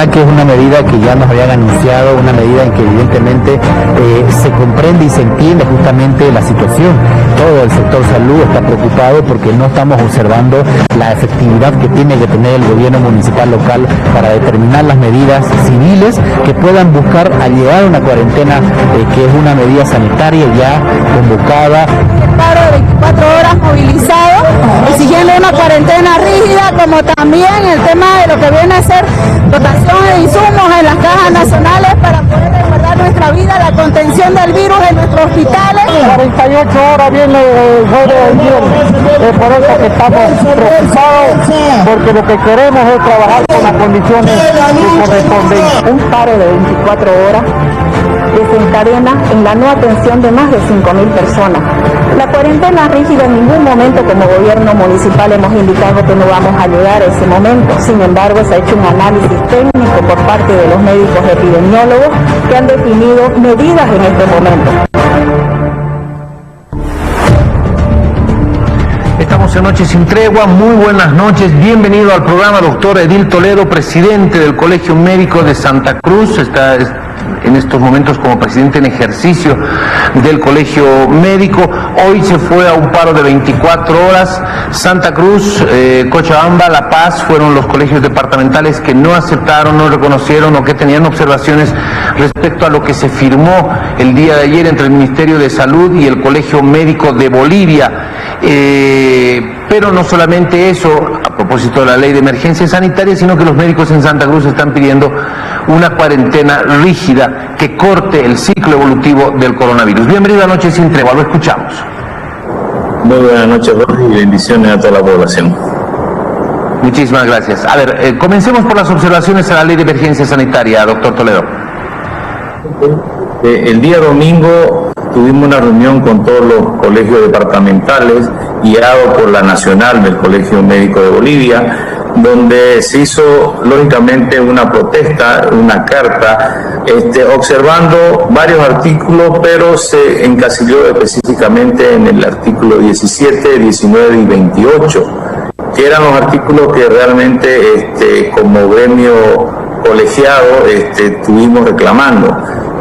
verdad que es una medida que ya nos habían anunciado, una medida en que evidentemente se comprende y se entiende justamente la situación. Todo el sector salud está preocupado porque no estamos observando la efectividad que tiene que tener el gobierno municipal local para determinar las medidas civiles que puedan buscar llevar una cuarentena que es una medida sanitaria ya convocada. El paro de 24 horas movilizado, exigiendo una cuarentena rígida, como también el tema de lo que viene a ser dotación de insumos en las cajas nacionales para poder resguardar nuestra vida, la contención del virus en nuestros hospitales. 48 horas viene el jueves de ayer, es por eso que estamos preocupados, porque lo que queremos es trabajar con las condiciones que corresponden. Un paro de 24 horas desencadena en la no atención de más de 5.000 personas. La cuarentena rígida en ningún momento como gobierno municipal hemos indicado que no vamos a llegar a ese momento. Sin embargo, se ha hecho un análisis técnico por parte de los médicos epidemiólogos que han definido medidas en este momento. Estamos en Noche Sin Tregua, muy buenas noches, bienvenido al programa, doctor Edil Toledo, presidente del Colegio Médico de Santa Cruz, está en estos momentos como presidente en ejercicio del Colegio Médico. Hoy se fue a un paro de 24 horas. Santa Cruz, Cochabamba, La Paz fueron los colegios departamentales que no aceptaron, no reconocieron o que tenían observaciones respecto a lo que se firmó el día de ayer entre el Ministerio de Salud y el Colegio Médico de Bolivia. Pero no solamente eso, a propósito de la ley de emergencia sanitaria, sino que los médicos en Santa Cruz están pidiendo una cuarentena rígida que corte el ciclo evolutivo del coronavirus. Bienvenido a Noche Sin Tregua, lo escuchamos. Muy buenas noches, Jorge, y bendiciones a toda la población. Muchísimas gracias. A ver, comencemos por las observaciones a la ley de emergencia sanitaria, doctor Toledo. El día domingo tuvimos una reunión con todos los colegios departamentales, guiado por la Nacional del Colegio Médico de Bolivia, donde se hizo lógicamente una protesta, una carta, observando varios artículos, pero se encasilló específicamente en el artículo 17, 19 y 28, que eran los artículos que realmente como gremio colegiado estuvimos reclamando.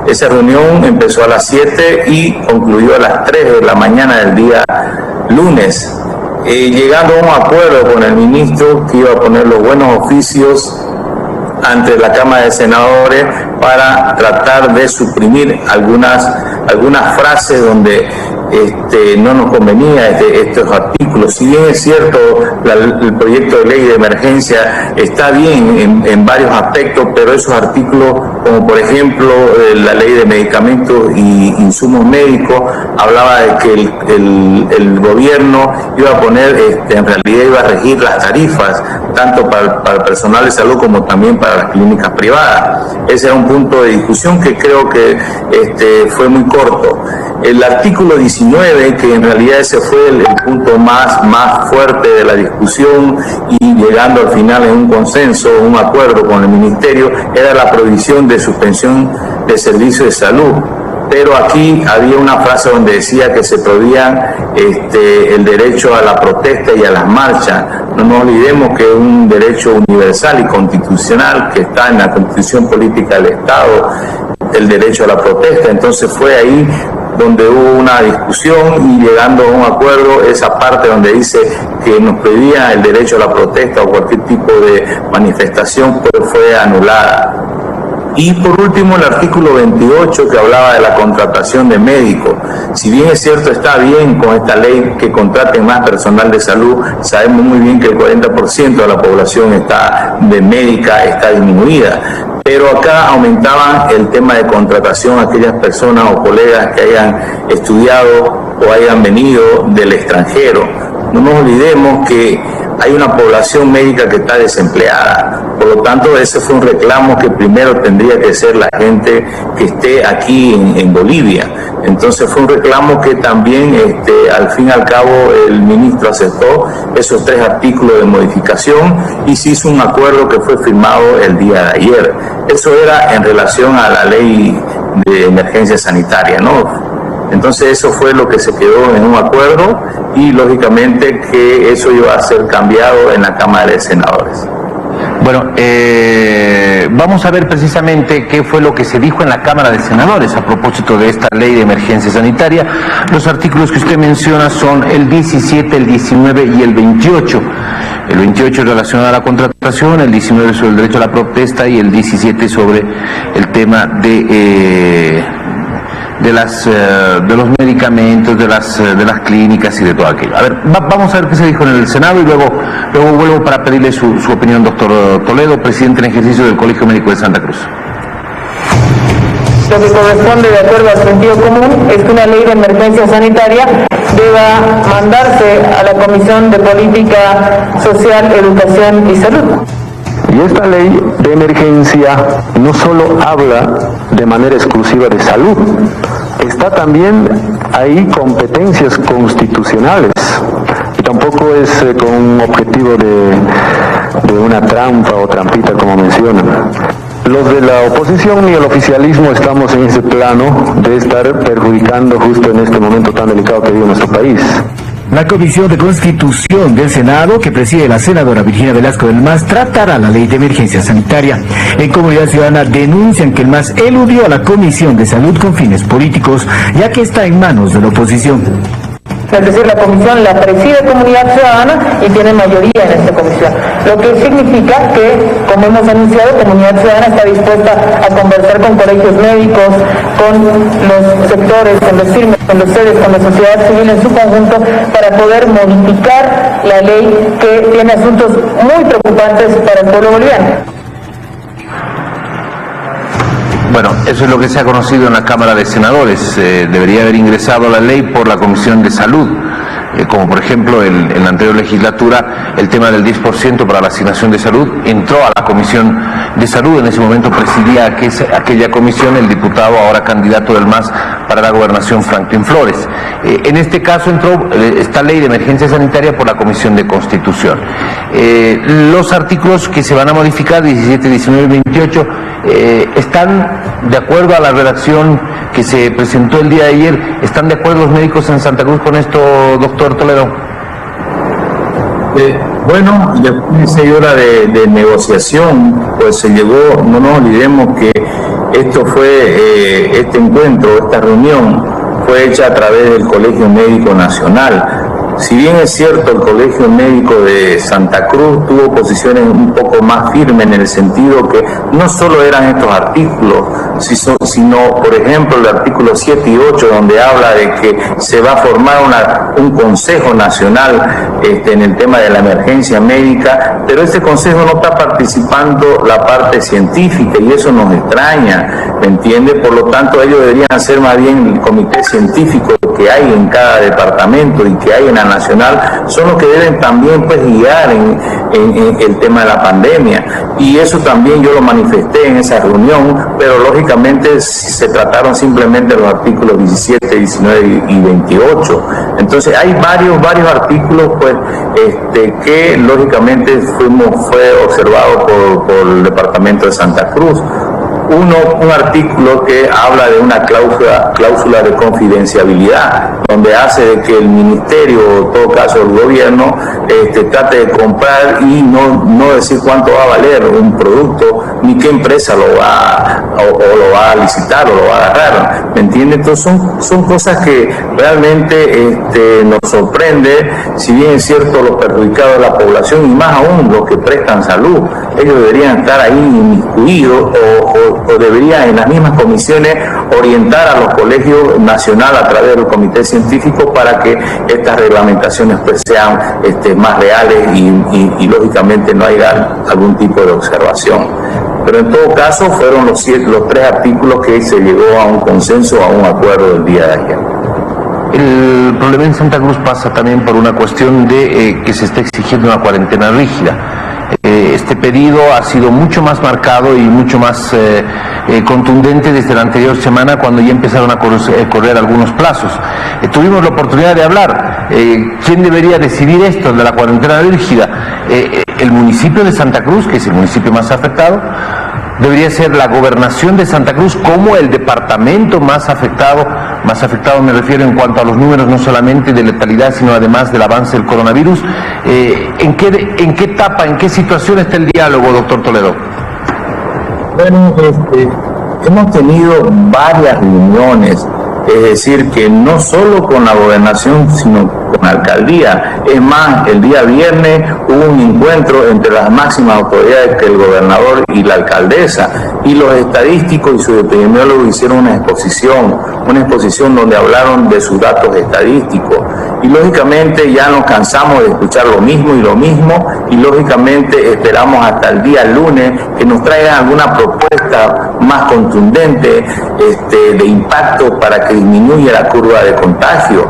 Esa reunión empezó a las 7 y concluyó a las 3 de la mañana del día lunes, llegando a un acuerdo con el ministro que iba a poner los buenos oficios ante la Cámara de Senadores para tratar de suprimir algunas frases donde no nos convenía estos artículos. Si bien es cierto, el proyecto de ley de emergencia está bien en varios aspectos, pero esos artículos, como por ejemplo la ley de medicamentos y insumos médicos, hablaba de que el gobierno iba a poner, en realidad iba a regir las tarifas, tanto para el personal de salud como también para las clínicas privadas. Ese era un punto de discusión que creo que fue muy corto. El artículo 19, que en realidad ese fue el punto más fuerte de la discusión y llegando al final en un consenso, un acuerdo con el Ministerio, era la prohibición de suspensión de servicios de salud. Pero aquí había una frase donde decía que se prohibía el derecho a la protesta y a las marchas. No nos olvidemos que es un derecho universal y constitucional que está en la Constitución Política del Estado, el derecho a la protesta. Entonces fue ahí donde hubo una discusión y llegando a un acuerdo, esa parte donde dice que nos pedía el derecho a la protesta o cualquier tipo de manifestación, pues fue anulada. Y por último el artículo 28 que hablaba de la contratación de médicos. Si bien es cierto, está bien con esta ley que contraten más personal de salud, sabemos muy bien que el 40% de la población médica está disminuida. Pero acá aumentaban el tema de contratación a aquellas personas o colegas que hayan estudiado o hayan venido del extranjero. No nos olvidemos que hay una población médica que está desempleada. Por lo tanto, ese fue un reclamo que primero tendría que ser la gente que esté aquí en Bolivia. Entonces fue un reclamo que también al fin y al cabo el ministro aceptó esos 3 artículos de modificación y se hizo un acuerdo que fue firmado el día de ayer. Eso era en relación a la ley de emergencia sanitaria, ¿no? Entonces eso fue lo que se quedó en un acuerdo y lógicamente que eso iba a ser cambiado en la Cámara de Senadores. Bueno, vamos a ver precisamente qué fue lo que se dijo en la Cámara de Senadores a propósito de esta ley de emergencia sanitaria. Los artículos que usted menciona son el 17, el 19 y el 28. El 28 es relacionado a la contratación, el 19 sobre el derecho a la protesta y el 17 sobre el tema de los medicamentos, de las clínicas y de todo aquello. A ver, vamos a ver qué se dijo en el Senado y luego vuelvo para pedirle su opinión, doctor Toledo, presidente en ejercicio del Colegio Médico de Santa Cruz. Lo que corresponde, de acuerdo al sentido común, es que una ley de emergencia sanitaria deba mandarse a la Comisión de Política Social, Educación y Salud. Y esta ley de emergencia no solo habla de manera exclusiva de salud, está también ahí competencias constitucionales. Y tampoco es con un objetivo de una trampa o trampita como mencionan. Los de la oposición y el oficialismo estamos en ese plano de estar perjudicando justo en este momento tan delicado que vive nuestro país. La Comisión de Constitución del Senado, que preside la senadora Virginia Velasco del MAS, tratará la ley de emergencia sanitaria. En Comunidad Ciudadana denuncian que el MAS eludió a la Comisión de Salud con fines políticos, ya que está en manos de la oposición. Es decir, la comisión la preside Comunidad Ciudadana y tiene mayoría en esta comisión. Lo que significa que, como hemos anunciado, Comunidad Ciudadana está dispuesta a conversar con colegios médicos, con los sectores, con los firmes, con los sedes, con la sociedad civil en su conjunto, para poder modificar la ley que tiene asuntos muy preocupantes para el pueblo boliviano. Bueno, eso es lo que se ha conocido en la Cámara de Senadores. Debería haber ingresado la ley por la Comisión de Salud, como por ejemplo en la anterior legislatura el tema del 10% para la asignación de salud entró a la Comisión de Salud. En ese momento presidía aquella comisión el diputado, ahora candidato del MAS para la gobernación, Franklin Flores. En este caso entró esta ley de emergencia sanitaria por la Comisión de Constitución. Los artículos que se van a modificar, 17, 19 y 28, están de acuerdo a la redacción que se presentó el día de ayer. ¿Están de acuerdo los médicos en Santa Cruz con esto, doctor Toledo? Bueno, después de 6 horas de negociación, pues se llegó, no nos olvidemos que esto fue, este encuentro, esta reunión, fue hecha a través del Colegio Médico Nacional. Si bien es cierto, el Colegio Médico de Santa Cruz tuvo posiciones un poco más firmes en el sentido que no solo eran estos artículos, sino, por ejemplo, el artículo 7 y 8, donde habla de que se va a formar un Consejo Nacional en el tema de la emergencia médica, pero ese Consejo no está participando la parte científica y eso nos extraña, ¿me entiende? Por lo tanto, ellos deberían ser más bien el comité científico que hay en cada departamento y que hay en la nacional, son los que deben también pues guiar en el tema de la pandemia, y eso también yo lo manifesté en esa reunión, pero lógicamente se trataron simplemente los artículos 17, 19 y 28. Entonces hay varios artículos pues que lógicamente fue observado por el departamento de Santa Cruz. Un artículo que habla de una cláusula de confidencialidad, donde hace de que el ministerio, o en todo caso el gobierno, trate de comprar y no decir cuánto va a valer un producto, ni qué empresa lo va a licitar o lo va a agarrar, ¿me entiende? Entonces son cosas que realmente nos sorprende. Si bien es cierto, los perjudicados de la población, y más aún los que prestan salud, ellos deberían estar ahí inmiscuidos o deberían en las mismas comisiones orientar a los colegios nacionales a través del comité científico para que estas reglamentaciones pues sean más reales y lógicamente no haya algún tipo de observación. Pero en todo caso fueron los 3 artículos que se llegó a un consenso, a un acuerdo el día de ayer. El problema en Santa Cruz pasa también por una cuestión de que se está exigiendo una cuarentena rígida. Este pedido ha sido mucho más marcado y mucho más contundente desde la anterior semana, cuando ya empezaron a correr algunos plazos. Tuvimos la oportunidad de hablar. ¿Quién debería decidir esto de la cuarentena rígida? El municipio de Santa Cruz, que es el municipio más afectado. Debería ser la gobernación de Santa Cruz como el departamento más afectado más afectados me refiero en cuanto a los números, no solamente de letalidad, sino además del avance del coronavirus. ¿En qué etapa, en qué situación está el diálogo, doctor Toledo? Bueno, hemos tenido varias reuniones, es decir, que no solo con la gobernación, sino con la alcaldía. Es más, el día viernes hubo un encuentro entre las máximas autoridades, que el gobernador y la alcaldesa, y los estadísticos y sus epidemiólogos hicieron una exposición donde hablaron de sus datos estadísticos. Y lógicamente ya nos cansamos de escuchar lo mismo, y lógicamente esperamos hasta el día lunes que nos traigan alguna propuesta más contundente de impacto para que disminuya la curva de contagio.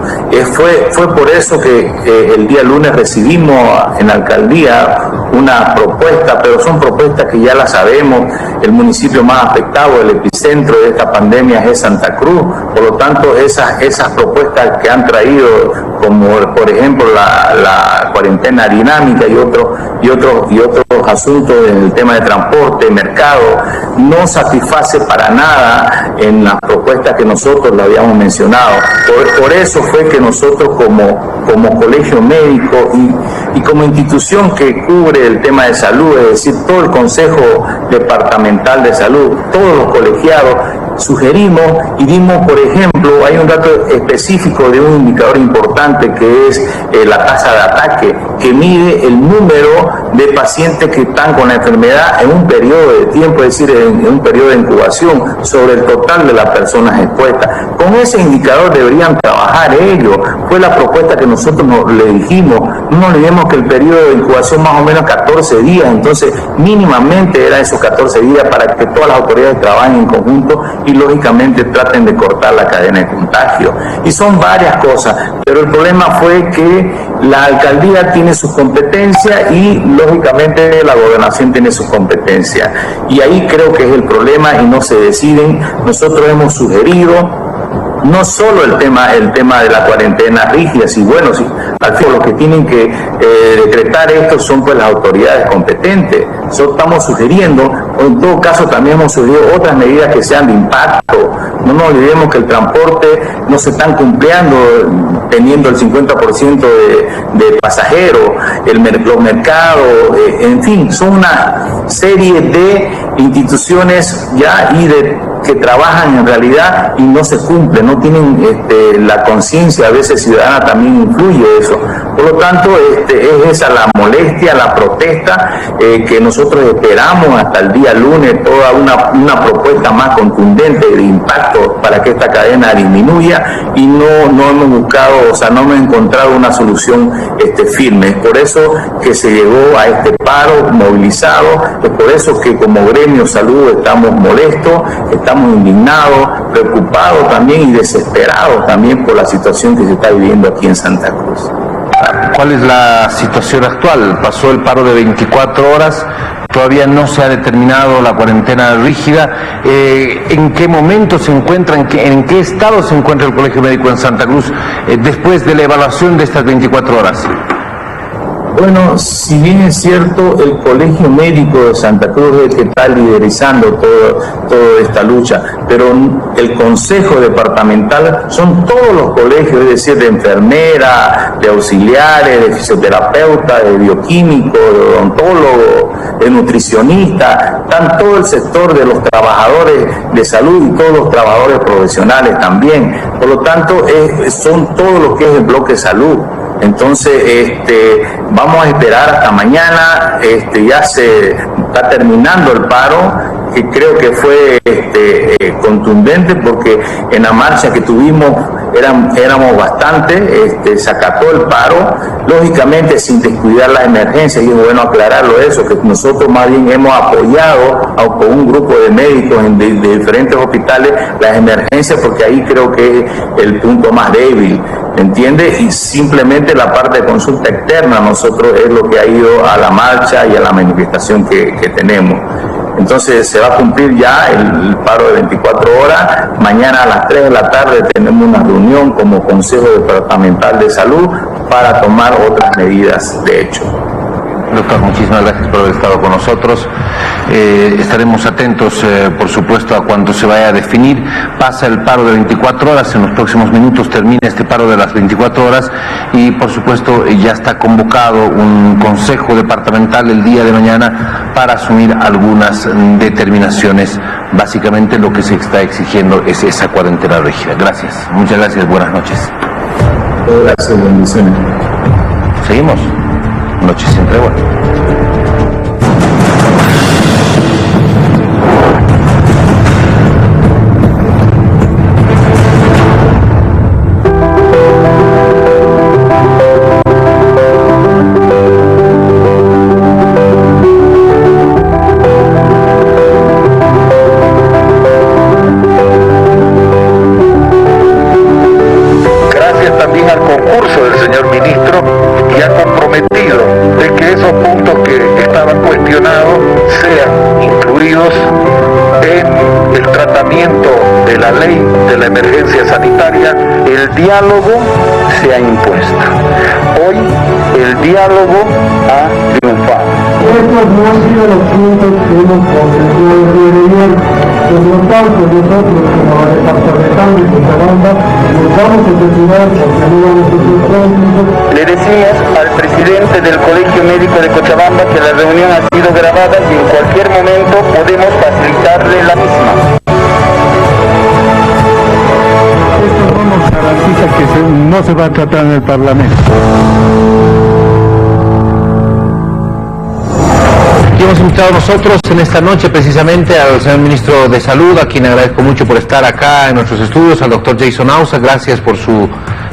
Fue por eso que el día lunes recibimos en la alcaldía una propuesta, pero son propuestas que ya las sabemos. El municipio más afectado, el epicentro de esta pandemia es Santa Cruz. Por lo tanto, esas propuestas que han traído, como por ejemplo la cuarentena dinámica y otros asuntos en el tema de transporte, mercado, no satisface para nada en las propuestas que nosotros le habíamos mencionado. Por eso fue que nosotros como colegio médico y como institución que cubre el tema de salud, es decir, todo el Consejo Departamental de Salud, todos los colegiados, sugerimos y dimos, por ejemplo, hay un dato específico de un indicador importante que es la tasa de ataque, que mide el número de pacientes que están con la enfermedad en un periodo de tiempo, es decir, en un periodo de incubación, sobre el total de las personas expuestas. Con ese indicador deberían trabajar ellos. Fue la propuesta que nosotros le dijimos. No nos olvidemos que el periodo de incubación más o menos 14 días, entonces mínimamente era esos 14 días para que todas las autoridades trabajen en conjunto y lógicamente traten de cortar la cadena de contagio. Y son varias cosas, pero el problema fue que la alcaldía tiene sus competencias y lógicamente la gobernación tiene sus competencias. Y ahí creo que es el problema y no se deciden. Nosotros hemos sugerido no solo el tema de la cuarentena rígida, sí, bueno, sí, al fin, los que tienen que decretar esto son pues las autoridades competentes. Nosotros estamos sugiriendo, o en todo caso también hemos sugerido otras medidas que sean de impacto. No nos olvidemos que el transporte no se están cumpliendo teniendo el 50% de pasajeros, los mercados, en fin, son una serie de instituciones ya que trabajan en realidad y no se cumplen, no tienen la conciencia, a veces ciudadana también influye eso. Por lo tanto, es esa la molestia, la protesta que nosotros esperamos hasta el día lunes, toda una propuesta más contundente de impacto para que esta cadena disminuya, y no hemos buscado, no hemos encontrado una solución firme. Es por eso que se llegó a este paro movilizado, es por eso que como gremio salud estamos molestos, estamos indignados, preocupados también y desesperados también por la situación que se está viviendo aquí en Santa Cruz. ¿Cuál es la situación actual? Pasó el paro de 24 horas, todavía no se ha determinado la cuarentena rígida. ¿En qué momento se encuentra, en qué estado se encuentra el Colegio Médico en Santa Cruz después de la evaluación de estas 24 horas? Bueno, si bien es cierto, el Colegio Médico de Santa Cruz es el que está liderizando toda esta lucha, pero el Consejo Departamental son todos los colegios, es decir, de enfermeras, de auxiliares, de fisioterapeutas, de bioquímicos, de odontólogos, de nutricionistas, están todo el sector de los trabajadores de salud y todos los trabajadores profesionales también. Por lo tanto, son todo lo que es el bloque salud. Entonces, vamos a esperar hasta mañana, ya se está terminando el paro, que creo que fue contundente porque en la marcha que tuvimos éramos bastante, se acató el paro, lógicamente sin descuidar las emergencias, y es bueno aclararlo eso, que nosotros más bien hemos apoyado con un grupo de médicos de diferentes hospitales las emergencias, porque ahí creo que es el punto más débil, ¿entiende? Y simplemente la parte de consulta externa nosotros es lo que ha ido a la marcha y a la manifestación que tenemos. Entonces se va a cumplir ya el paro de 24 horas. Mañana a las 3 de la tarde tenemos una reunión como Consejo Departamental de Salud para tomar otras medidas de hecho. Doctor, muchísimas gracias por haber estado con nosotros. Estaremos atentos, por supuesto, a cuando se vaya a definir. Pasa el paro de 24 horas, en los próximos minutos termina este paro de las 24 horas y, por supuesto, ya está convocado un consejo departamental el día de mañana para asumir algunas determinaciones. Básicamente lo que se está exigiendo es esa cuarentena rígida. Gracias, muchas gracias, buenas noches. Gracias, bendiciones. Seguimos. Noches sin tregua. Gracias también al concurso del señor ministro, y ha comprometido de que esos puntos que estaban cuestionados sean incluidos en el tratamiento de la ley de la emergencia sanitaria. El diálogo se ha impuesto. Hoy el diálogo ha triunfado. Estos no han sido los puntos que hemos consensuado el día de ayer. Por lo tanto, nosotros como departamental de Cochabamba nos vamos a retirar porque no vamos a ser cómplices. Le decimos al presidente del Colegio Médico de Cochabamba que la reunión ha sido grabada y en cualquier momento podemos facilitarle la misma. Esto no nos garantiza que no se va a tratar en el Parlamento. Y hemos invitado nosotros en esta noche precisamente al señor ministro de Salud, a quien agradezco mucho por estar acá en nuestros estudios, al doctor Jason Ausa. Gracias por su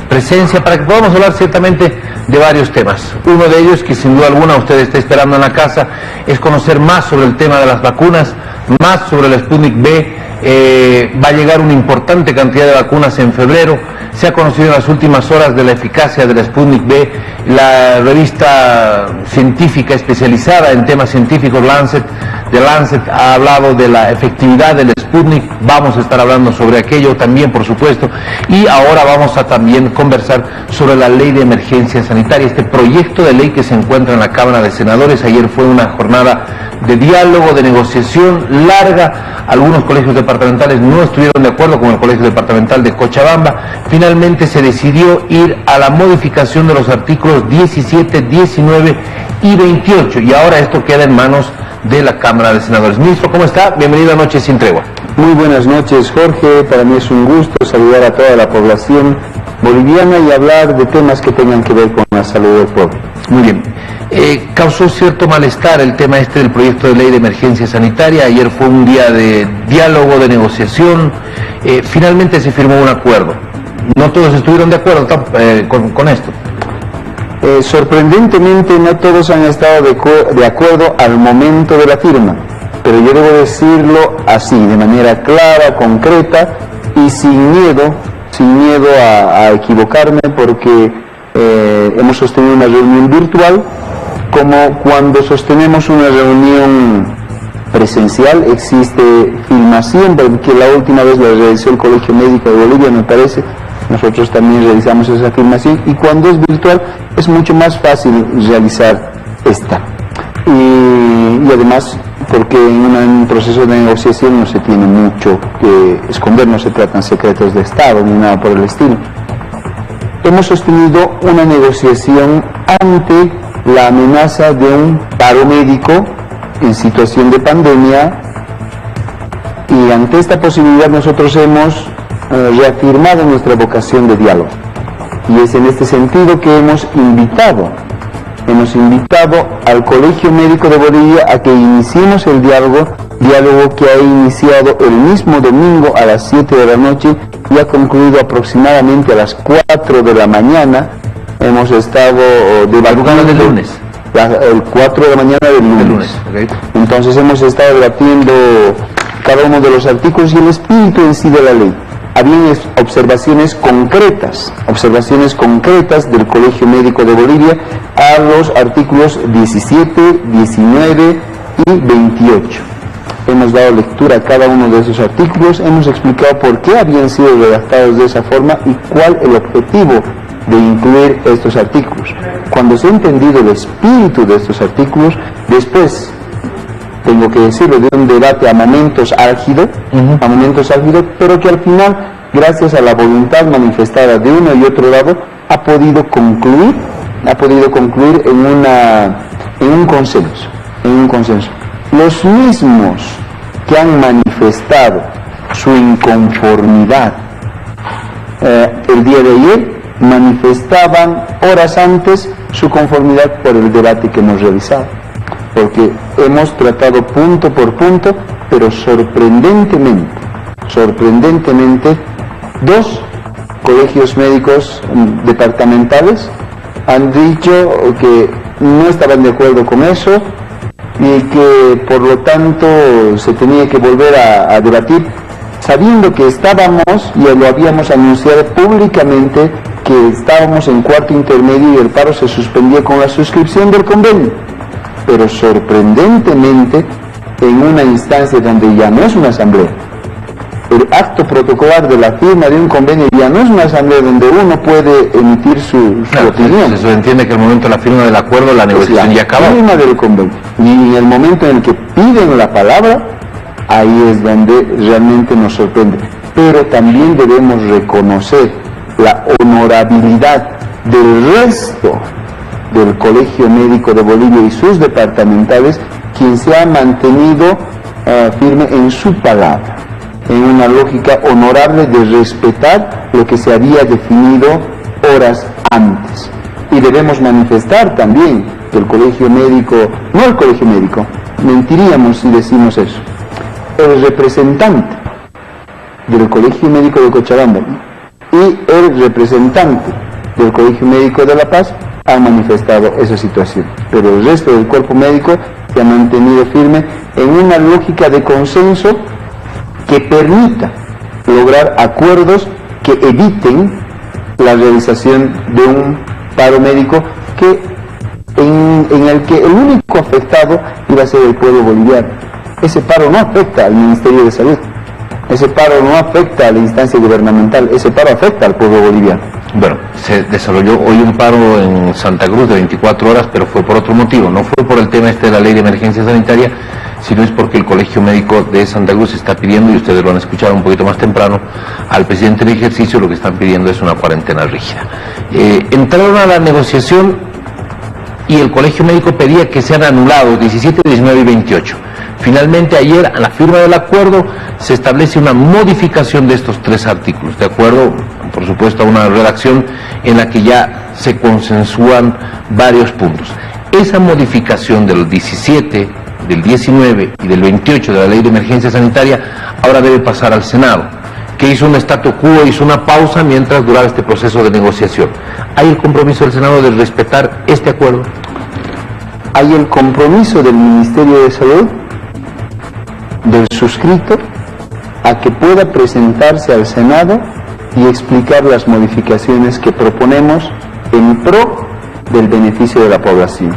presencia para que podamos hablar ciertamente de varios temas. Uno de ellos, que sin duda alguna usted está esperando en la casa, es conocer más sobre el tema de las vacunas, más sobre el Sputnik V. Va a llegar una importante cantidad de vacunas en febrero. Se ha conocido en las últimas horas de la eficacia del Sputnik V. La revista científica especializada en temas científicos, The Lancet, ha hablado de la efectividad del Sputnik. Vamos a estar hablando sobre aquello también, por supuesto. Y ahora vamos a también conversar sobre la ley de emergencia sanitaria, este proyecto de ley que se encuentra en la Cámara de Senadores. Ayer fue una jornada de diálogo, de negociación larga. Algunos colegios departamentales no estuvieron de acuerdo, como el Colegio Departamental de Cochabamba. Finalmente se decidió ir a la modificación de los artículos 17, 19 y 28. Y ahora esto queda en manos de la Cámara de Senadores. Ministro, ¿cómo está? Bienvenido a Noches sin Tregua. Muy buenas noches, Jorge. Para mí es un gusto saludar a toda la población boliviana y hablar de temas que tengan que ver con la salud del pueblo. Muy bien. Causó cierto malestar el tema este del proyecto de ley de emergencia sanitaria. Ayer fue un día de diálogo, de negociación. Finalmente se firmó un acuerdo. No todos estuvieron de acuerdo con esto. Sorprendentemente no todos han estado de acuerdo al momento de la firma, pero yo debo decirlo así, de manera clara, concreta y sin miedo a equivocarme, porque hemos sostenido una reunión virtual como cuando sostenemos una reunión presencial. Existe filmación, porque la última vez la realizó el Colegio Médico de Bolivia, me parece. Nosotros también realizamos esa filmación, y cuando es virtual es mucho más fácil realizar esta. Y además, porque en un proceso de negociación no se tiene mucho que esconder, no se tratan secretos de Estado ni nada por el estilo. Hemos sostenido una negociación ante la amenaza de un paro médico en situación de pandemia, y ante esta posibilidad nosotros hemos reafirmado nuestra vocación de diálogo, y es en este sentido que hemos invitado al Colegio Médico de Bolivia a que iniciemos el diálogo que ha iniciado el mismo domingo a las 7 de la noche y ha concluido aproximadamente a las 4 de la mañana. Hemos estado debatiendo el lunes. El 4 de la mañana del lunes. Okay. Entonces hemos estado debatiendo cada uno de los artículos y el espíritu en sí de la ley. Habían observaciones concretas del Colegio Médico de Bolivia a los artículos 17, 19 y 28. Hemos dado lectura a cada uno de esos artículos, hemos explicado por qué habían sido redactados de esa forma y cuál el objetivo de incluir estos artículos. Cuando se ha entendido el espíritu de estos artículos, después, tengo que decirlo, de un debate a momentos álgido, pero que al final, gracias a la voluntad manifestada de uno y otro lado, ha podido concluir en un consenso. Los mismos que han manifestado su inconformidad el día de ayer, manifestaban horas antes su conformidad por el debate que hemos realizado, porque hemos tratado punto por punto, pero sorprendentemente, dos colegios médicos departamentales han dicho que no estaban de acuerdo con eso y que por lo tanto se tenía que volver a debatir, sabiendo que estábamos, y lo habíamos anunciado públicamente, que estábamos en cuarto intermedio y el paro se suspendió con la suscripción del convenio. Pero sorprendentemente, en una instancia donde ya no es una asamblea, el acto protocolar de la firma de un convenio ya no es una asamblea donde uno puede emitir su opinión. Eso entiende que el momento de la firma del acuerdo, la negociación ya acabó. La firma del convenio. Y en el momento en el que piden la palabra, ahí es donde realmente nos sorprende. Pero también debemos reconocer la honorabilidad del resto del Colegio Médico de Bolivia y sus departamentales, quien se ha mantenido firme en su palabra, en una lógica honorable de respetar lo que se había definido horas antes. Y debemos manifestar también que el Colegio Médico, no el Colegio Médico, mentiríamos si decimos eso, el representante del Colegio Médico de Cochabamba y el representante del Colegio Médico de La Paz han manifestado esa situación, pero el resto del cuerpo médico se ha mantenido firme en una lógica de consenso que permita lograr acuerdos que eviten la realización de un paro médico en el que el único afectado iba a ser el pueblo boliviano. Ese paro no afecta al Ministerio de Salud, ese paro no afecta a la instancia gubernamental, ese paro afecta al pueblo boliviano. Bueno, se desarrolló hoy un paro en Santa Cruz de 24 horas, pero fue por otro motivo, no fue por el tema de la ley de emergencia sanitaria, sino es porque el Colegio Médico de Santa Cruz está pidiendo, y ustedes lo han escuchado un poquito más temprano, al presidente en ejercicio lo que están pidiendo es una cuarentena rígida. Entraron a la negociación y el Colegio Médico pedía que sean anulados 17, 19 y 28. Finalmente ayer, a la firma del acuerdo, se establece una modificación de estos 3 artículos, de acuerdo, por supuesto, a una redacción en la que ya se consensúan varios puntos. Esa modificación de los 17, del 19 y del 28 de la Ley de Emergencia Sanitaria ahora debe pasar al Senado, que hizo un statu quo, hizo una pausa mientras duraba este proceso de negociación. ¿Hay el compromiso del Senado de respetar este acuerdo? Hay el compromiso del Ministerio de Salud, del suscrito, a que pueda presentarse al Senado y explicar las modificaciones que proponemos en pro del beneficio de la población,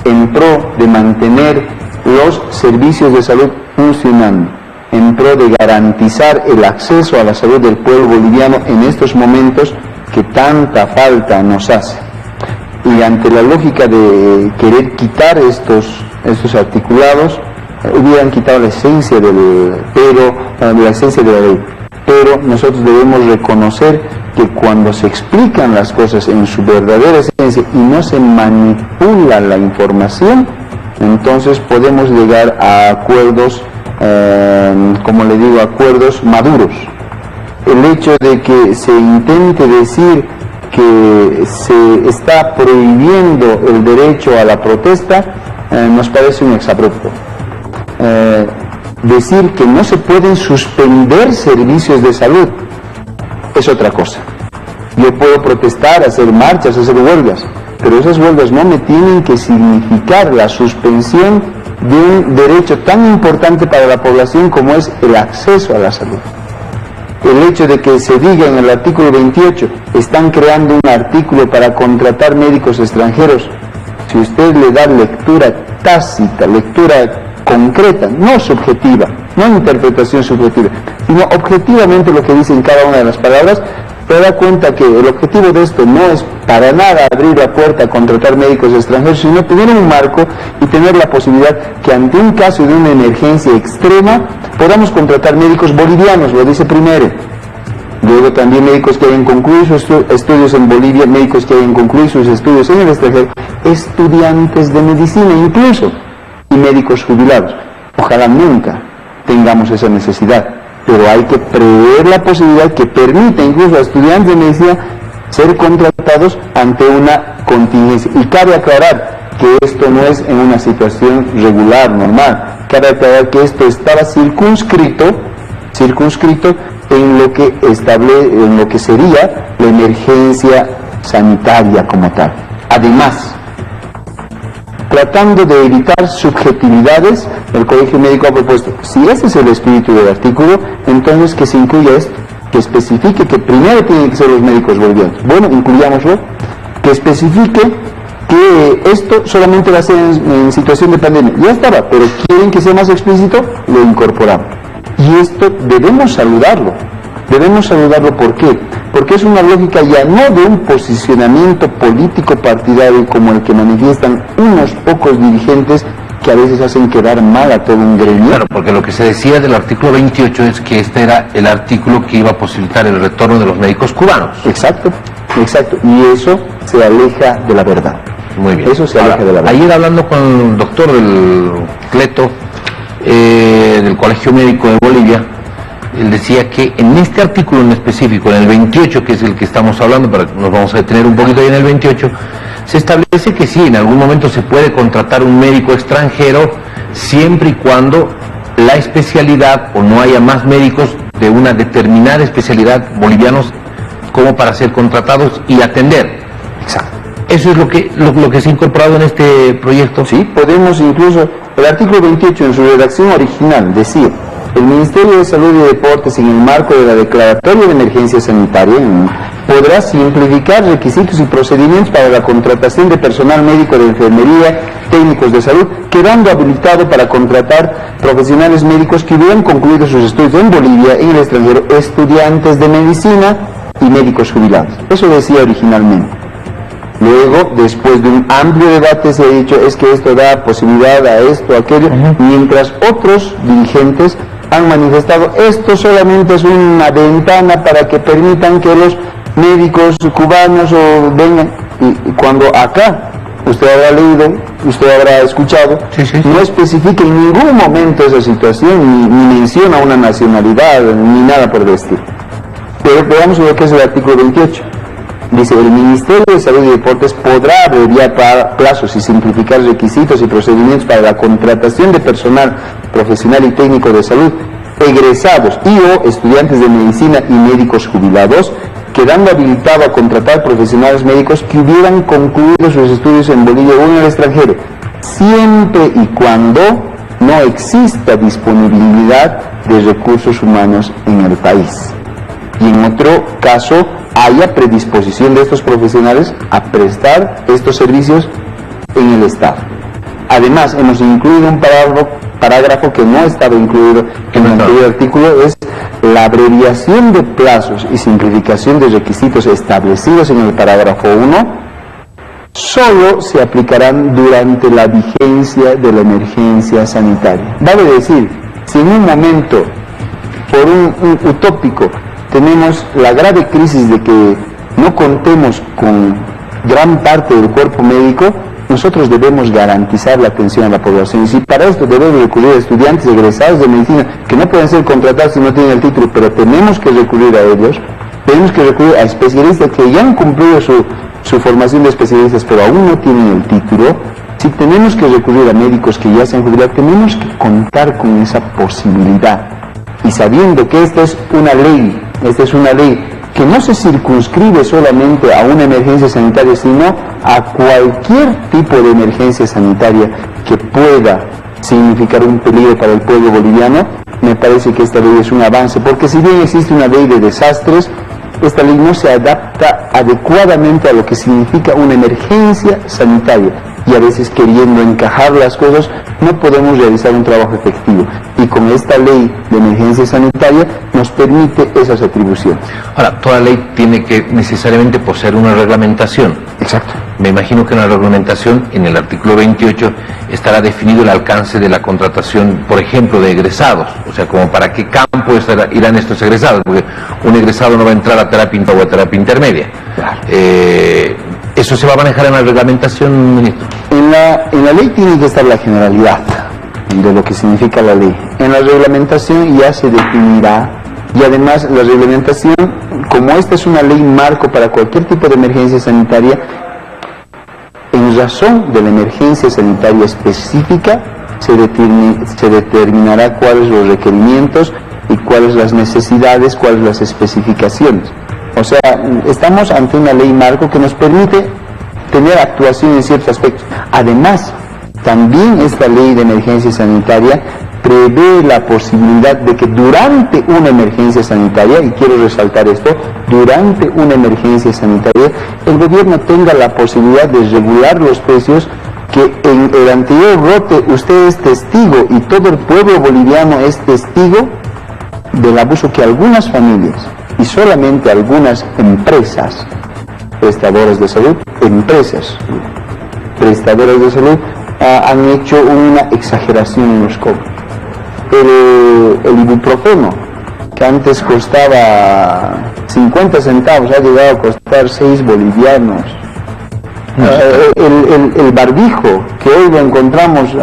en pro de mantener los servicios de salud funcionando, en pro de garantizar el acceso a la salud del pueblo boliviano en estos momentos que tanta falta nos hace. Y ante la lógica de querer quitar estos articulados, hubieran quitado la esencia de la ley. Pero nosotros debemos reconocer que cuando se explican las cosas en su verdadera esencia y no se manipula la información, entonces podemos llegar a acuerdos, acuerdos maduros. El hecho de que se intente decir que se está prohibiendo el derecho a la protesta nos parece un exabrupto. Decir que no se pueden suspender servicios de salud es otra cosa. Yo puedo protestar, hacer marchas, hacer huelgas, pero esas huelgas no me tienen que significar la suspensión de un derecho tan importante para la población como es el acceso a la salud. El hecho de que se diga en el artículo 28, están creando un artículo para contratar médicos extranjeros, si usted le da lectura tácita, lectura concreta, no subjetiva, no interpretación subjetiva, sino objetivamente lo que dicen cada una de las palabras, te das cuenta que el objetivo de esto no es para nada abrir la puerta a contratar médicos extranjeros, sino tener un marco y tener la posibilidad que ante un caso de una emergencia extrema podamos contratar médicos bolivianos, lo dice primero. Luego también médicos que hayan concluido sus estudios en Bolivia, médicos que hayan concluido sus estudios en el extranjero, estudiantes de medicina incluso, y médicos jubilados. Ojalá nunca tengamos esa necesidad, pero hay que prever la posibilidad que permita incluso a estudiantes de medicina ser contratados ante una contingencia. Y cabe aclarar que esto no es en una situación regular, normal. Cabe aclarar que esto estaba circunscrito en lo que sería la emergencia sanitaria como tal. Además, tratando de evitar subjetividades, el Colegio Médico ha propuesto, si ese es el espíritu del artículo, entonces que se incluya esto, que especifique que primero tienen que ser los médicos bolivianos. Bueno, incluyámoslo, que especifique que esto solamente va a ser en situación de pandemia. Ya estaba, pero quieren que sea más explícito, lo incorporamos. Y esto debemos saludarlo. ¿Por qué? Porque es una lógica ya no de un posicionamiento político partidario como el que manifiestan unos pocos dirigentes que a veces hacen quedar mal a todo un gremio. Claro, porque lo que se decía del artículo 28 es que este era el artículo que iba a posibilitar el retorno de los médicos cubanos. Exacto. Y eso se aleja de la verdad. Muy bien. Eso se aleja de la verdad. Ayer hablando con el doctor del Cleto, del Colegio Médico de Bolivia, él decía que en este artículo en específico, en el 28, que es el que estamos hablando, pero nos vamos a detener un poquito ahí en el 28, se establece que sí, en algún momento se puede contratar un médico extranjero siempre y cuando la especialidad o no haya más médicos de una determinada especialidad bolivianos como para ser contratados y atender. Exacto. Eso es lo que se ha incorporado en este proyecto. Sí, podemos incluso, el artículo 28 en su redacción original decía: el Ministerio de Salud y Deportes, en el marco de la declaratoria de emergencia sanitaria, podrá simplificar requisitos y procedimientos para la contratación de personal médico de enfermería, técnicos de salud, quedando habilitado para contratar profesionales médicos que hubieran concluido sus estudios en Bolivia, en el extranjero, estudiantes de medicina y médicos jubilados. Eso decía originalmente. Luego, después de un amplio debate, se ha dicho es que esto da posibilidad a esto, a aquello, mientras otros dirigentes han manifestado esto solamente es una ventana para que permitan que los médicos cubanos vengan. Y cuando acá usted habrá leído, usted habrá escuchado, no especifica en ningún momento esa situación, ni menciona una nacionalidad, ni nada por el estilo. Pero veamos lo que es el artículo 28. Dice: el Ministerio de Salud y Deportes podrá abreviar plazos y simplificar requisitos y procedimientos para la contratación de personal profesional y técnico de salud, egresados y o estudiantes de medicina y médicos jubilados, quedando habilitado a contratar profesionales médicos que hubieran concluido sus estudios en Bolivia o en el extranjero, siempre y cuando no exista disponibilidad de recursos humanos en el país. Y en otro caso, haya predisposición de estos profesionales a prestar estos servicios en el Estado. Además, hemos incluido un parágrafo que no estaba incluido en el anterior artículo, es la abreviación de plazos y simplificación de requisitos establecidos en el parágrafo 1, solo se aplicarán durante la vigencia de la emergencia sanitaria. Vale decir, si en un momento, por un utópico, tenemos la grave crisis de que no contemos con gran parte del cuerpo médico, nosotros debemos garantizar la atención a la población. Y si para esto debemos recurrir a estudiantes egresados de medicina que no pueden ser contratados si no tienen el título, pero tenemos que recurrir a ellos, tenemos que recurrir a especialistas que ya han cumplido su formación de especialistas pero aún no tienen el título. Si tenemos que recurrir a médicos que ya se han jubilado, tenemos que contar con esa posibilidad. Y sabiendo que esta es una ley que no se circunscribe solamente a una emergencia sanitaria, sino a cualquier tipo de emergencia sanitaria que pueda significar un peligro para el pueblo boliviano, me parece que esta ley es un avance, porque si bien existe una ley de desastres, esta ley no se adapta adecuadamente a lo que significa una emergencia sanitaria. y a veces queriendo encajar las cosas, no podemos realizar un trabajo efectivo. Y con esta ley de emergencia sanitaria nos permite esas atribuciones. Ahora, toda ley tiene que necesariamente poseer una reglamentación. Exacto. Me imagino que en la reglamentación, en el artículo 28, estará definido el alcance de la contratación, por ejemplo, de egresados. O sea, como para qué campo irán estos egresados, porque un egresado no va a entrar a terapia o a terapia intermedia. Claro. ¿Eso se va a manejar en la reglamentación, ministro? En la ley tiene que estar la generalidad de lo que significa la ley. En la reglamentación ya se definirá, y además la reglamentación, como esta es una ley marco para cualquier tipo de emergencia sanitaria, en razón de la emergencia sanitaria específica, se determinará cuáles los requerimientos y cuáles las necesidades, cuáles las especificaciones. O sea, estamos ante una ley marco que nos permite tener actuación en ciertos aspectos. Además, también esta ley de emergencia sanitaria prevé la posibilidad de que durante una emergencia sanitaria, y quiero resaltar esto, durante una emergencia sanitaria, el gobierno tenga la posibilidad de regular los precios, que en el anterior brote usted es testigo y todo el pueblo boliviano es testigo del abuso que algunas familias y solamente algunas empresas prestadoras de salud, han hecho una exageración en los cobros. El ibuprofeno, que antes costaba 50 centavos, ha llegado a costar 6 bolivianos. El barbijo, que hoy lo encontramos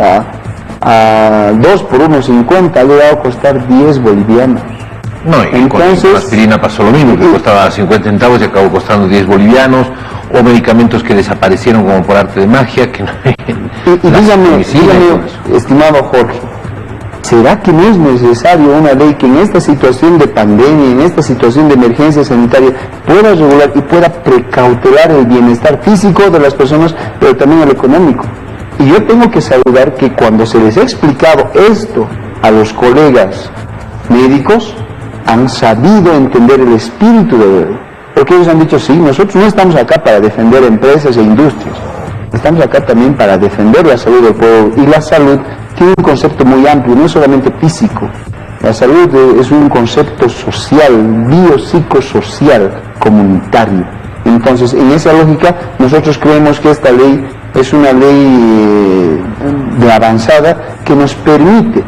a 2 por 1.50, ha llegado a costar 10 bolivianos. No, y entonces, con la aspirina pasó lo mismo, que costaba 50 centavos y acabó costando 10 bolivianos, o medicamentos que desaparecieron como por arte de magia. Que no, y dígame, estimado Jorge, ¿será que no es necesario una ley que en esta situación de pandemia, en esta situación de emergencia sanitaria, pueda regular y pueda precautelar el bienestar físico de las personas, pero también el económico? Y yo tengo que saludar que cuando se les ha explicado esto a los colegas médicos, han sabido entender el espíritu de la ley. Porque ellos han dicho, sí, nosotros no estamos acá para defender empresas e industrias, estamos acá también para defender la salud del pueblo. Y la salud tiene un concepto muy amplio, no es solamente físico. La salud es un concepto social, biopsicosocial, comunitario. Entonces, en esa lógica, nosotros creemos que esta ley es una ley de avanzada que nos permite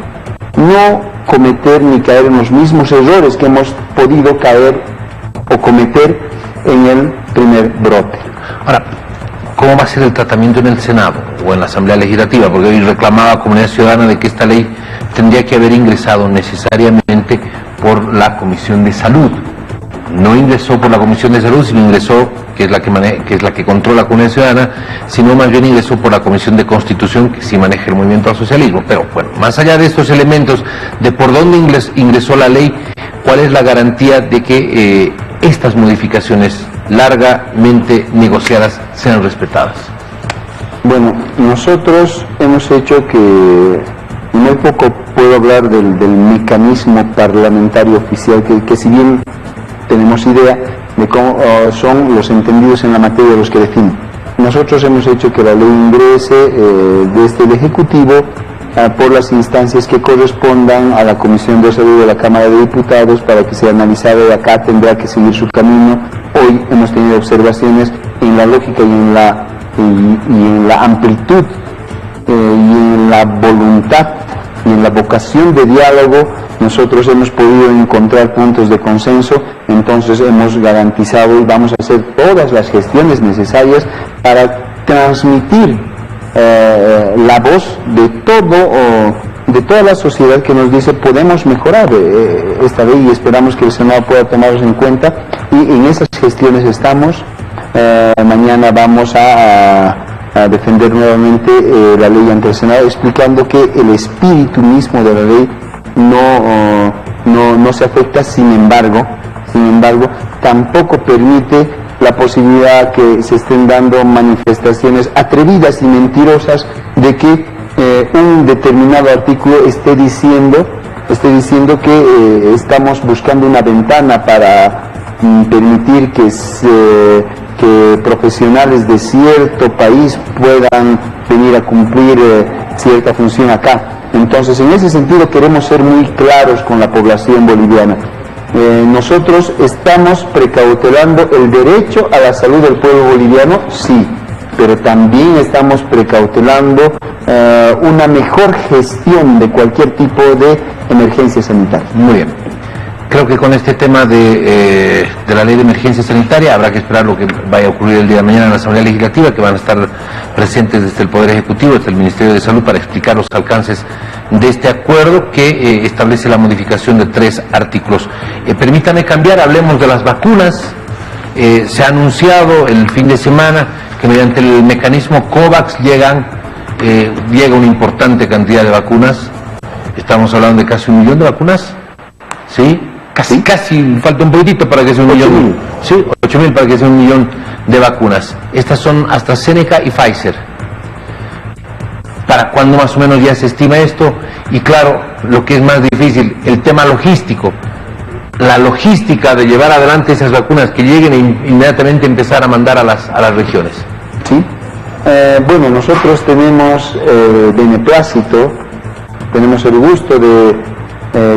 no cometer ni caer en los mismos errores que hemos podido caer o cometer en el primer brote. Ahora, ¿cómo va a ser el tratamiento en el Senado o en la Asamblea Legislativa? Porque hoy reclamaba Comunidad Ciudadana de que esta ley tendría que haber ingresado necesariamente por la Comisión de Salud. No ingresó por la Comisión de Salud, sino ingresó, que es la que controla la Comunidad Ciudadana, sino más bien ingresó por la Comisión de Constitución, que sí maneja el movimiento al socialismo. Pero bueno, más allá de estos elementos de por dónde ingresó la ley, ¿cuál es la garantía de que estas modificaciones largamente negociadas sean respetadas? Bueno, nosotros hemos hecho que, muy poco puedo hablar del mecanismo parlamentario oficial, que si bien tenemos idea de cómo son los entendidos en la materia de los que definen. Nosotros hemos hecho que la ley ingrese desde el Ejecutivo por las instancias que correspondan a la Comisión de Salud de la Cámara de Diputados para que sea analizada, y acá tendrá que seguir su camino. Hoy hemos tenido observaciones en la lógica y en la amplitud y en la voluntad y en la vocación de diálogo. Nosotros hemos podido encontrar puntos de consenso, entonces hemos garantizado y vamos a hacer todas las gestiones necesarias para transmitir la voz de toda la sociedad que nos dice podemos mejorar esta ley, y esperamos que el Senado pueda tomarlos en cuenta, y en esas gestiones estamos. Mañana vamos a defender nuevamente la ley ante el Senado, explicando que el espíritu mismo de la ley no se afecta. Sin embargo, tampoco permite la posibilidad que se estén dando manifestaciones atrevidas y mentirosas de que un determinado artículo esté diciendo que estamos buscando una ventana para permitir que profesionales de cierto país puedan venir a cumplir cierta función acá. Entonces, en ese sentido queremos ser muy claros con la población boliviana. Nosotros estamos precautelando el derecho a la salud del pueblo boliviano, sí, pero también estamos precautelando una mejor gestión de cualquier tipo de emergencia sanitaria. Muy bien. Creo que con este tema de la ley de emergencia sanitaria habrá que esperar lo que vaya a ocurrir el día de mañana en la Asamblea Legislativa, que van a estar presentes desde el Poder Ejecutivo, desde el Ministerio de Salud, para explicar los alcances de este acuerdo que establece la modificación de 3 artículos. Permítame cambiar, hablemos de las vacunas. Se ha anunciado el fin de semana que mediante el mecanismo COVAX llega una importante cantidad de vacunas. Estamos hablando de casi 1 millón de vacunas, ¿sí? Casi, falta un poquitito para que sea 1 millón. Sí, 8.000 para que sea 1 millón de vacunas. Estas son AstraZeneca y Pfizer. ¿Para cuándo más o menos ya se estima esto? Y claro, lo que es más difícil, el tema logístico. La logística de llevar adelante esas vacunas que lleguen e inmediatamente empezar a mandar a las regiones. Sí. Bueno, nosotros tenemos beneplácito, tenemos el gusto de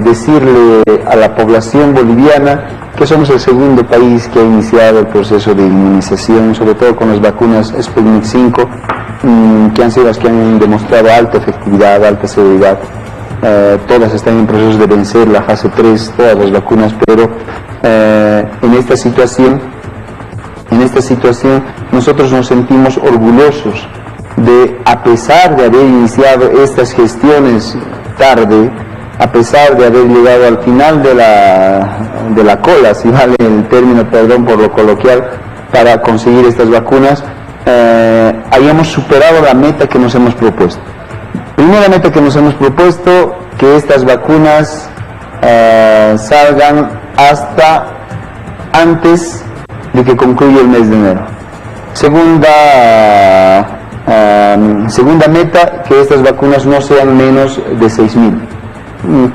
decirle a la población boliviana que somos el segundo país que ha iniciado el proceso de inmunización, sobre todo con las vacunas Sputnik 5, que han sido las que han demostrado alta efectividad, alta seguridad. Todas están en proceso de vencer la fase 3, todas las vacunas, pero en esta situación nosotros nos sentimos orgullosos de, a pesar de haber iniciado estas gestiones tarde, a pesar de haber llegado al final de la cola, si vale el término, perdón por lo coloquial, para conseguir estas vacunas, hayamos superado la meta que nos hemos propuesto. Primera meta que nos hemos propuesto, que estas vacunas salgan hasta antes de que concluya el mes de enero. Segunda meta, que estas vacunas no sean menos de 6.000.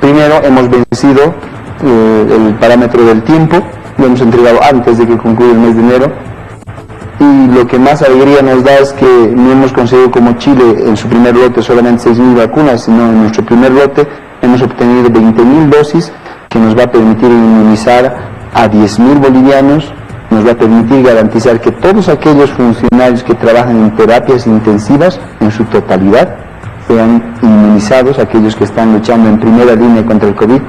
Primero, hemos vencido el parámetro del tiempo, lo hemos entregado antes de que concluya el mes de enero, y lo que más alegría nos da es que no hemos conseguido, como Chile en su primer lote, solamente 6.000 vacunas, sino en nuestro primer lote hemos obtenido 20.000 dosis, que nos va a permitir inmunizar a 10.000 bolivianos, nos va a permitir garantizar que todos aquellos funcionarios que trabajan en terapias intensivas, en su totalidad, sean inmunizados, aquellos que están luchando en primera línea contra el COVID.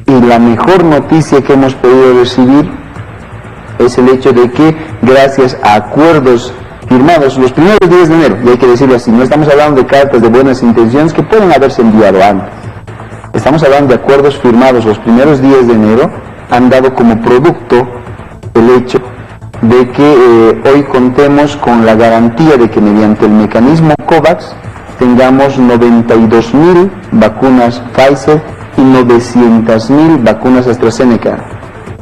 Y la mejor noticia que hemos podido recibir es el hecho de que, gracias a acuerdos firmados los primeros días de enero, y hay que decirlo así, no estamos hablando de cartas de buenas intenciones que pueden haberse enviado antes, estamos hablando de acuerdos firmados los primeros días de enero, han dado como producto el hecho de que hoy contemos con la garantía de que mediante el mecanismo COVAX tengamos 92.000 vacunas Pfizer y 900.000 vacunas AstraZeneca,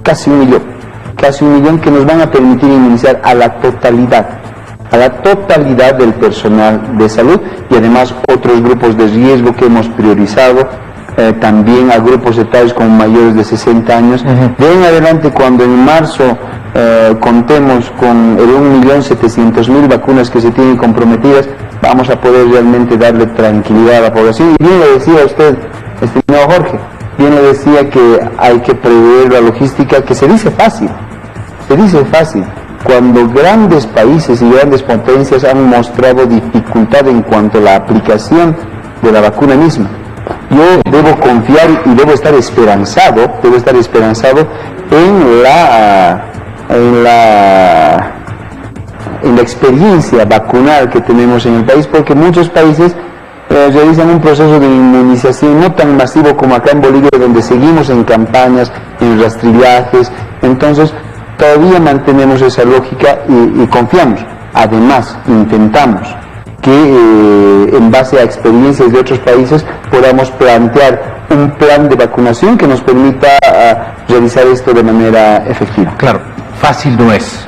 casi 1 millón que nos van a permitir inmunizar a la totalidad del personal de salud, y además otros grupos de riesgo que hemos priorizado, también a grupos etarios como mayores de 60 años. De ahí en adelante, cuando en marzo contemos con el 1.700.000 vacunas que se tienen comprometidas, vamos a poder realmente darle tranquilidad a la población. Y bien lo decía usted, estimado Jorge, bien lo decía, que hay que prever la logística, que se dice fácil, cuando grandes países y grandes potencias han mostrado dificultad en cuanto a la aplicación de la vacuna misma. Yo debo confiar y debo estar esperanzado en la experiencia vacunal que tenemos en el país, porque muchos países realizan un proceso de inmunización no tan masivo como acá en Bolivia, donde seguimos en campañas, en rastrillajes. Entonces todavía mantenemos esa lógica y confiamos. Además, intentamos que en base a experiencias de otros países podamos plantear un plan de vacunación que nos permita realizar esto de manera efectiva. Claro, fácil no es.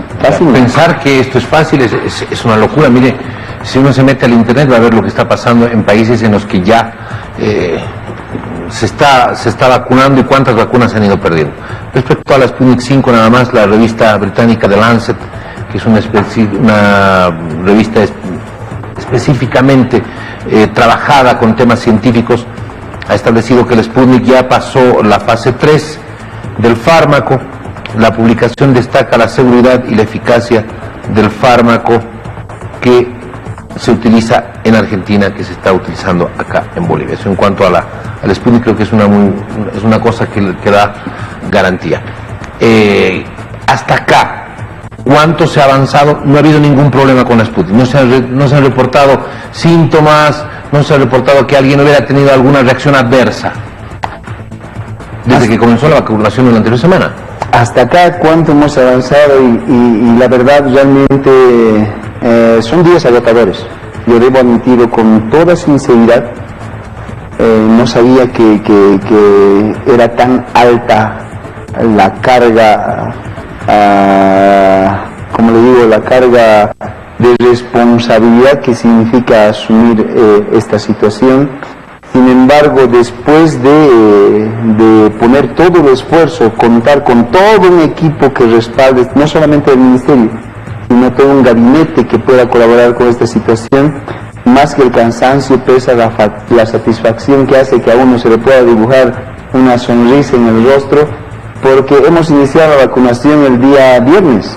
Pensar que esto es fácil es una locura. Mire, si uno se mete al internet va a ver lo que está pasando en países en los que ya se está vacunando y cuántas vacunas se han ido perdiendo. Respecto a la Sputnik 5, nada más, la revista británica The Lancet que es una revista específicamente trabajada con temas científicos, ha establecido que el Sputnik ya pasó la fase 3 del fármaco. La publicación destaca la seguridad y la eficacia del fármaco que se utiliza en Argentina, que se está utilizando acá en Bolivia. Eso en cuanto al Sputnik, creo que es una cosa que da garantía. Hasta acá, ¿cuánto se ha avanzado? No ha habido ningún problema con la Sputnik, no se han reportado síntomas, no se ha reportado que alguien hubiera tenido alguna reacción adversa desde que comenzó la vacunación en la anterior semana. Hasta acá, ¿cuánto hemos avanzado? Y la verdad, realmente son días agotadores. Yo debo admitirlo con toda sinceridad. No sabía que era tan alta la carga, como le digo, la carga de responsabilidad que significa asumir esta situación. Sin embargo, después de poner todo el esfuerzo, contar con todo un equipo que respalde, no solamente el Ministerio, sino todo un gabinete que pueda colaborar con esta situación, más que el cansancio pesa la satisfacción que hace que a uno se le pueda dibujar una sonrisa en el rostro, porque hemos iniciado la vacunación el día viernes.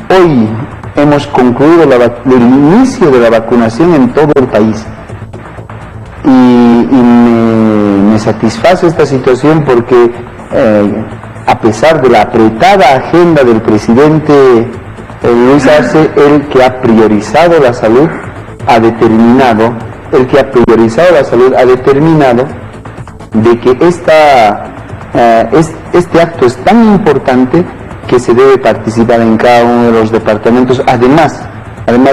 Hoy hemos concluido el inicio de la vacunación en todo el país. Y me satisface esta situación porque a pesar de la apretada agenda del presidente Luis Arce, el que ha priorizado la salud ha determinado de que este acto es tan importante que se debe participar en cada uno de los departamentos, además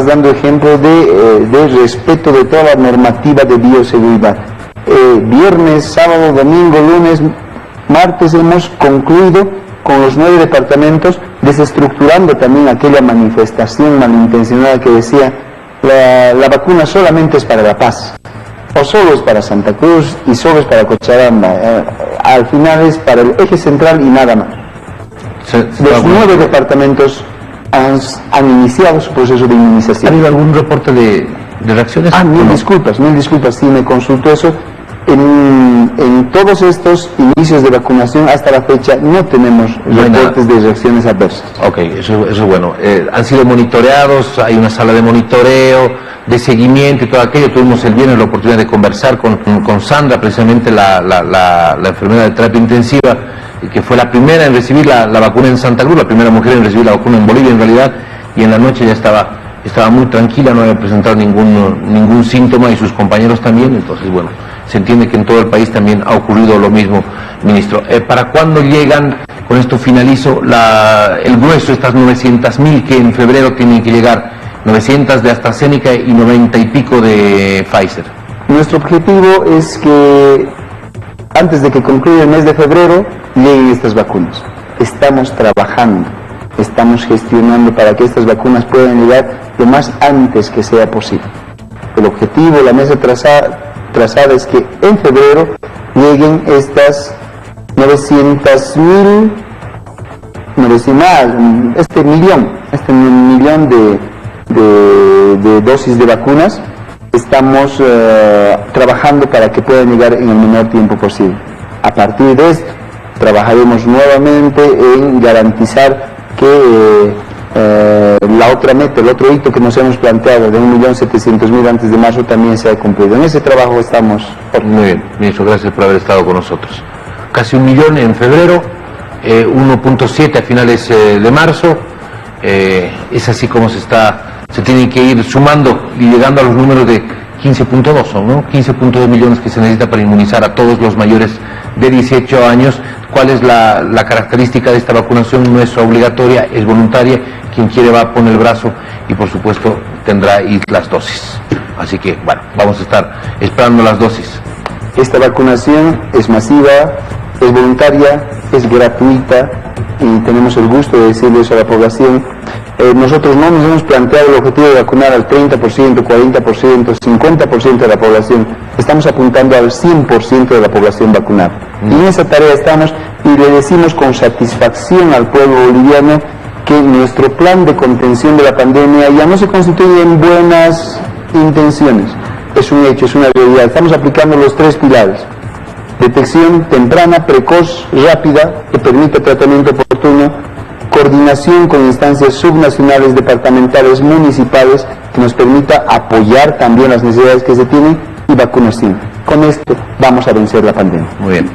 dando ejemplo de respeto de toda la normativa de bioseguridad. Viernes, sábado, domingo, lunes, martes hemos concluido con los 9 departamentos, desestructurando también aquella manifestación malintencionada que decía la vacuna solamente es para La Paz, o solo es para Santa Cruz y solo es para Cochabamba. Al final es para el eje central y nada más. Los 9 departamentos han iniciado su proceso de inmunización. ¿Ha habido algún reporte de reacciones? Mil disculpas, sí me consultó eso. En todos estos inicios de vacunación hasta la fecha no tenemos reportes de reacciones adversas. Ok, eso es bueno. Han sido monitoreados, hay una sala de monitoreo, de seguimiento y todo aquello. Tuvimos el viernes la oportunidad de conversar con Sandra, precisamente la enfermera de terapia intensiva, que fue la primera en recibir la vacuna en Santa Cruz, la primera mujer en recibir la vacuna en Bolivia en realidad, y en la noche ya estaba muy tranquila, no había presentado ningún síntoma, y sus compañeros también. Entonces, bueno, se entiende que en todo el país también ha ocurrido lo mismo, ministro. ¿Para cuándo llegan, con esto finalizo, el grueso, estas 900.000 que en febrero tienen que llegar, 900 de AstraZeneca y 90 y pico de Pfizer? Nuestro objetivo es que antes de que concluya el mes de febrero lleguen estas vacunas. Estamos trabajando, estamos gestionando para que estas vacunas puedan llegar lo más antes que sea posible. El objetivo, la mesa trazada es que en febrero lleguen estas 900.000, este millón de dosis de vacunas. Estamos trabajando para que puedan llegar en el menor tiempo posible. A partir de esto, trabajaremos nuevamente en garantizar que la otra meta, el otro hito que nos hemos planteado de 1.700.000 antes de marzo también se ha cumplido. En ese trabajo estamos. Muy bien, ministro, gracias por haber estado con nosotros. Casi 1 millón en febrero, 1.7 a finales de marzo. Es así como se tienen que ir sumando y llegando a los números de 15.2, ¿no? 15.2 millones que se necesita para inmunizar a todos los mayores de 18 años. ¿Cuál es la característica de esta vacunación? No es obligatoria, es voluntaria. Quien quiere va a poner el brazo y por supuesto tendrá las dosis. Así que, bueno, vamos a estar esperando las dosis. Esta vacunación es masiva, es voluntaria, es gratuita y tenemos el gusto de decirle eso a la población. Nosotros no nos hemos planteado el objetivo de vacunar al 30%, 40%, 50% de la población. Estamos apuntando al 100% de la población vacunada. Y en esa tarea estamos, y le decimos con satisfacción al pueblo boliviano que nuestro plan de contención de la pandemia ya no se constituye en buenas intenciones. Es un hecho, es una realidad. Estamos aplicando los 3 pilares. Detección temprana, precoz, rápida, que permite tratamiento oportuno, coordinación con instancias subnacionales, departamentales, municipales, que nos permita apoyar también las necesidades que se tienen, y vacunación. Con esto vamos a vencer la pandemia. Muy bien.